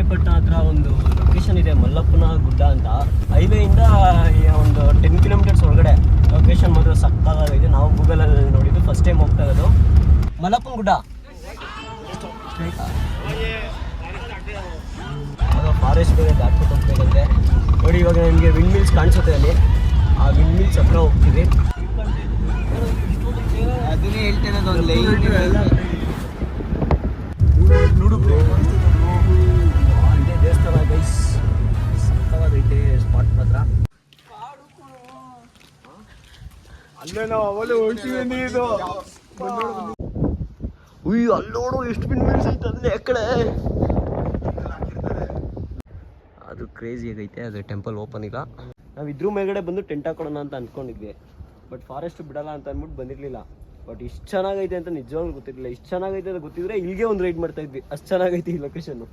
ಶ್ರೀರಂಗಪಟ್ಟಣ ಹತ್ರ ಒಂದು ಲೊಕೇಶನ್ ಇದೆ, ಮಲ್ಲಪ್ಪನ ಗುಡ್ಡ ಅಂತ. ಹೈವೇಯಿಂದ ಒಂದು 10 ಕಿಲೋಮೀಟರ್ಸ್ ಒಳಗಡೆ ಲೊಕೇಶನ್ ಮಾತ್ರ ಸಕ್ಕತ್ತಾಗಿದೆ. ನಾವು ಗೂಗಲಲ್ಲಿ ನೋಡಿದ್ದು, ಫಸ್ಟ್ ಟೈಮ್ ಹೋಗ್ತಾ ಇರೋದು. ಮಲ್ಲಪ್ಪನ ಗುಡ್ಡ ಫಾರೆಸ್ಟ್ ಬೇರೆ ದಾಟ್ಬಿಟ್ಟು ಹೋಗ್ಬೇಕಂತೆ ನೋಡಿ. ಇವಾಗ ನಿಮಗೆ ವಿಂಡ್ ಮಿಲ್ಸ್ ಕಾಣಿಸುತ್ತೆ ಅಲ್ಲಿ, ಆ ವಿಂಡ್ ಮಿಲ್ಸ್ ಹತ್ರ ಹೋಗ್ತೀವಿ. ಅದನ್ನೇ ಹೇಳ್ತೇನೆ, ಇದೇ ದೇವಸ್ಥಾನ ಗೈಸ್, ಸಕ್ಕತ್ತಾಗೈತೆ ಸ್ಪಾಟ್ ಮಾತ್ರ. ಅಲ್ಲೇ ನಾವು ಅವಲೇ ಹೋಗ್ತೀವಿ. ಉಯ್ ಅಲ್ಲಿ ನೋಡು ಎಷ್ಟು ವಿಂಡ್ ಮಿಲ್ಸ್ ಐತೆ ಅಲ್ಲೇ ಆ ಕಡೆ. ಅದು ಕ್ರೇಜಿ ಆಗೈತೆ. ಅದು ಟೆಂಪಲ್ ಓಪನ್ ಇಲ್ಲ. ನಾವು ಇದ್ರ ಮೇಲ್ಗಡೆ ಬಂದು ಟೆಂಟ್ ಹಾಕೋಣ ಅಂತ ಅಂದ್ಕೊಂಡಿದ್ವಿ, ಬಟ್ ಫಾರೆಸ್ಟ್ ಬಿಡಲ್ಲ ಅಂತ ಅಂದ್ಬಿಟ್ಟು ಬಂದಿರಲಿಲ್ಲ. ಬಟ್ ಇಷ್ಟು ಚೆನ್ನಾಗೈತೆ ಅಂತ ನಿಜವಾಗ್ಲೂ ಗೊತ್ತಿರಲಿಲ್ಲ. ಇಷ್ಟು ಚೆನ್ನಾಗೈತೆ ಅಂತ ಗೊತ್ತಿದ್ರೆ ಇಲ್ಲಿಗೆ ಒಂದು ರೈಡ್ ಮಾಡ್ತಾ ಇದ್ವಿ, ಅಷ್ಟು ಚೆನ್ನಾಗೈತೆ ಈ ಲೊಕೇಶನ್ನು.